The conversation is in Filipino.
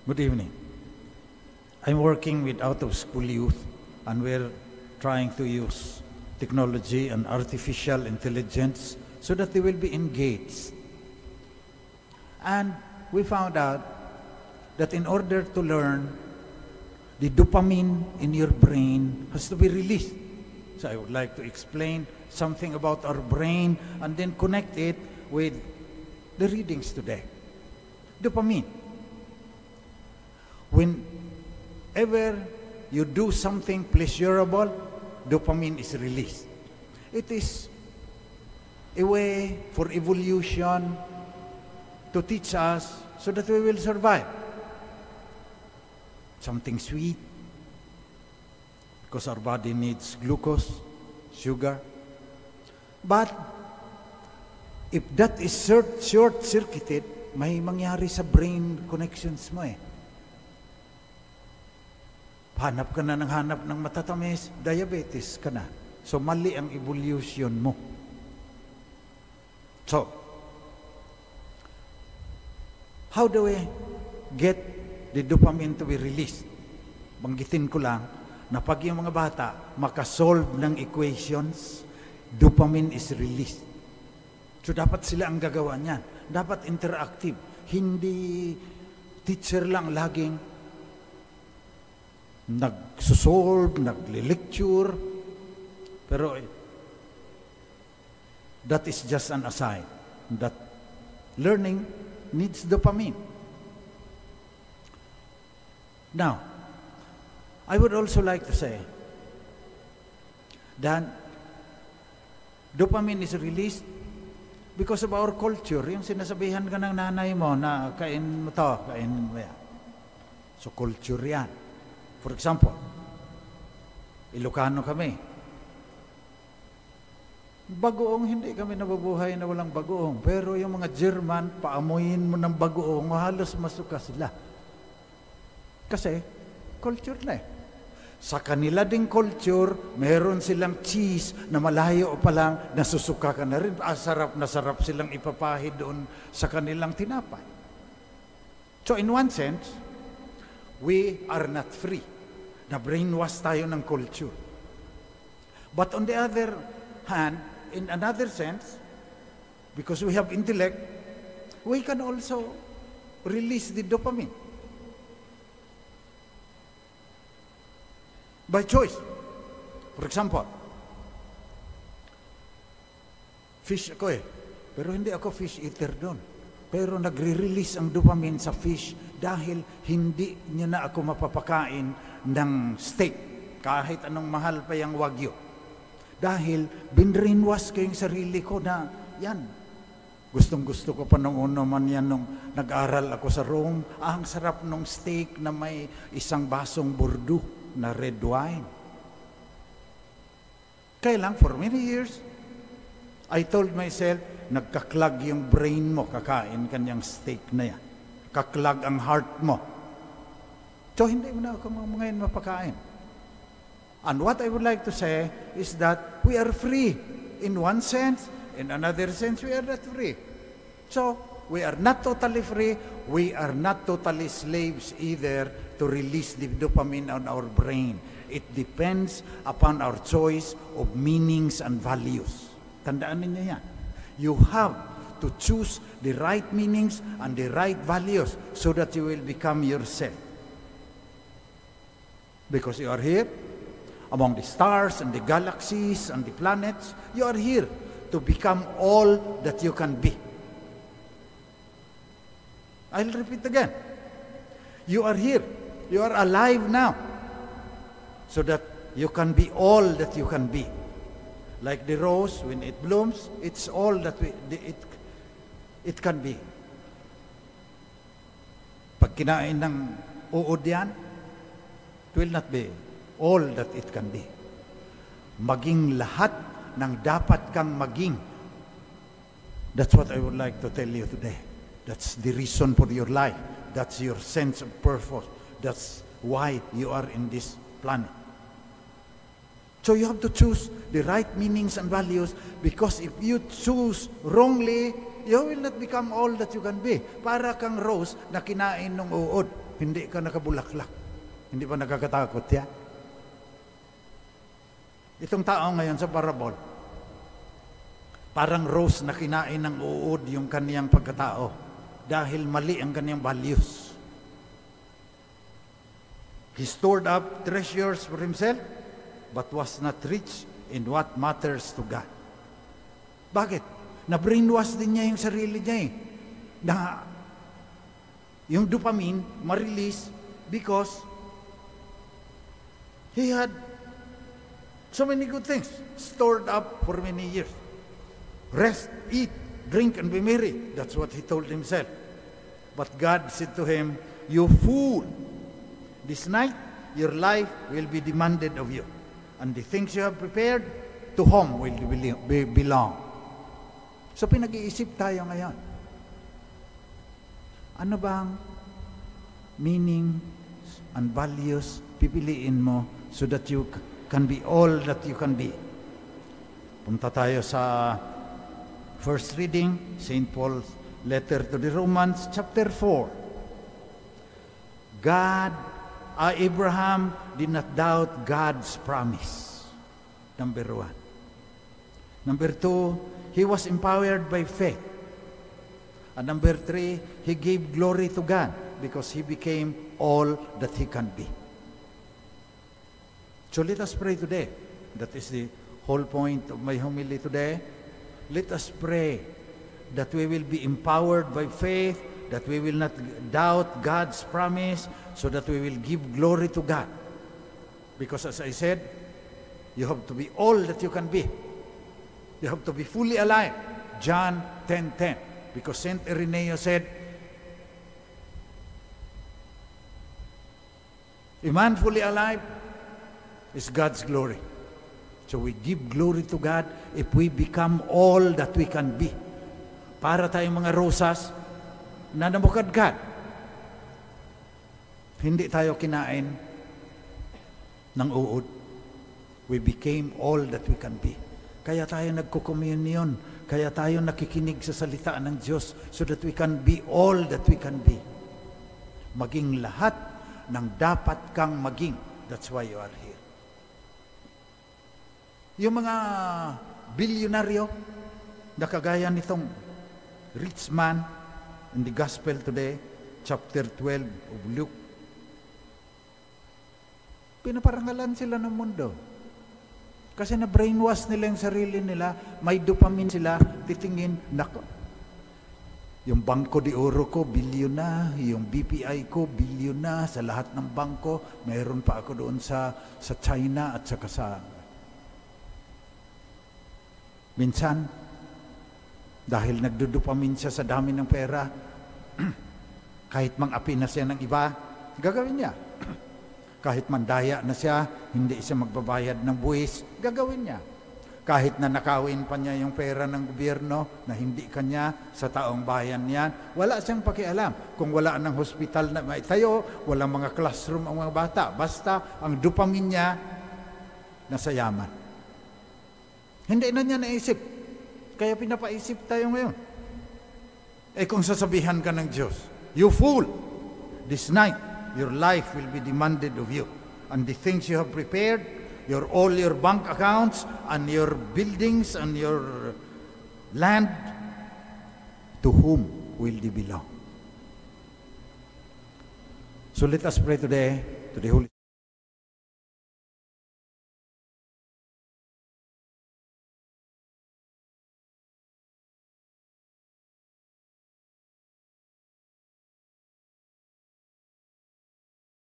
Good evening. I'm working with out-of-school youth, and we're trying to use technology and artificial intelligence so that they will be engaged. And we found out that in order to learn, the dopamine in your brain has to be released. So I would like to explain something about our brain and then connect it with the readings today. Dopamine. Whenever you do something pleasurable, dopamine is released. It is a way for evolution to teach us so that we will survive. Something sweet, because our body needs glucose, sugar. But if that is short-circuited, may mangyari sa brain connections mo eh. Hanap ka na ng hanap ng matatamis, diabetes ka na. So mali ang evolution mo. So, how do we get the dopamine to be released? Banggitin ko lang na pag yung mga bata makasolve ng equations, dopamine is released. So dapat sila ang gagawa niyan. Dapat interactive. Hindi teacher lang laging nagsusolve, nagle-lecture. Pero that is just an aside. That learning needs dopamine. Now, I would also like to say that dopamine is released because of our culture. Yung sinasabihan ka ng nanay mo na kain mo to, kain mo yan. So culture yan. For example, Ilocano kami. Bagoong, hindi kami nabubuhay na walang bagoong. Pero yung mga German, paamuyin mo ng bagoong, halos masuka sila. Kasi, culture na eh. Sa kanila ding culture, meron silang cheese na malayo pa lang, nasusuka ka na rin. Sarap na sarap silang ipapahid doon sa kanilang tinapay. So in one sense, we are not free. Na-brainwash tayo ng culture. But on the other hand, in another sense, because we have intellect, we can also release the dopamine. By choice. For example, fish ako eh. Pero hindi ako fish eater doon. Pero nagre-release ang dopamine sa fish dahil hindi niya na ako mapapakain ng steak, kahit anong mahal pa yung wagyu. Dahil binrainwash ko yung sarili ko na yan. Gustong-gusto ko pa nung una man yan nung nag-aral ako sa Rome. Ang sarap nung steak na may isang basong Bordeaux na red wine. Kaya lang, for many years, I told myself, nagkaklag yung brain mo, kakain kanyang steak na yan. Kaklag ang heart mo. So, hindi mo na ako ngayon mapakain. And what I would like to say is that we are free in one sense, in another sense, we are not free. So, we are not totally free, we are not totally slaves either to release the dopamine on our brain. It depends upon our choice of meanings and values. Tandaan ninyo yan. You have to choose the right meanings and the right values so that you will become yourself. Because you are here, among the stars and the galaxies and the planets, you are here to become all that you can be. I'll repeat again. You are here. You are alive now. So that you can be all that you can be. Like the rose, when it blooms, it's all that it can be. Pag kinain ng uod yan, it will not be all that it can be. Maging lahat ng dapat kang maging. That's what I would like to tell you today. That's the reason for your life. That's your sense of purpose. That's why you are in this planet. So you have to choose the right meanings and values, because if you choose wrongly, you will not become all that you can be. Para kang rose na kinain ng uod. Hindi ka nakabulaklak. Hindi pa nakakatakot yan? Itong tao ngayon sa parabol, parang rose na kinain ng uod yung kaniyang pagkatao dahil mali ang kaniyang values. He stored up treasures for himself, but was not rich in what matters to God. Bakit? Na-brainwash din niya yung sarili niya eh. Na yung dopamine ma-release because he had so many good things stored up for many years. Rest, eat, drink, and be merry. That's what he told himself. But God said to him, "You fool! This night, your life will be demanded of you. And the things you have prepared, to whom will belong?" So pinag-iisip tayo ngayon. Ano bang meaning and values pipiliin mo so that you can be all that you can be? Punta tayo sa first reading, St. Paul's letter to the Romans, chapter 4. Abraham did not doubt God's promise. Number 1. Number 2, he was empowered by faith. And number 3, he gave glory to God because he became all that he can be. So let us pray today. That is the whole point of my homily today. Let us pray that we will be empowered by faith, that we will not doubt God's promise, so that we will give glory to God. Because as I said, you have to be all that you can be. You have to be fully alive. John 10:10. Because Saint Ireneo said, a man fully alive is God's glory. So we give glory to God if we become all that we can be. Para tayong mga rosas na namukadkad. Hindi tayo kinain ng uod. We became all that we can be. Kaya tayo nagko-communion. Kaya tayo nakikinig sa salita ng Diyos so that we can be all that we can be. Maging lahat ng dapat kang maging. That's why you are here. Yung mga bilyonaryo na kagaya nitong rich man in the gospel today, chapter 12 of Luke, pinaparangalan sila ng mundo. Kasi na-brainwash nila yung sarili nila, may dopamine sila, titingin, nako, yung Bangko de Oro ko, bilyon na, yung BPI ko, bilyon na, sa lahat ng bangko, mayroon pa ako doon sa China at saka sa... Minsan, dahil nagdudupamin siya sa dami ng pera, kahit mang-api na siya ng iba, gagawin niya. Kahit mandaya na siya, hindi siya magbabayad ng buwis, gagawin niya. Kahit na nakawin pa niya yung pera ng gobyerno na hindi kanya sa taong bayan niyan, wala siyang pakialam. Kung wala ng hospital na maitayo, walang mga classroom ang mga bata. Basta ang dopamine niya nasa yaman. Hindi na niya naisip. Kaya pinapaisip tayo ngayon. Kung sasabihan ka ng Diyos, "You fool, this night, your life will be demanded of you. And the things you have prepared, all your bank accounts, and your buildings, and your land, to whom will they belong?" So let us pray today to the Holy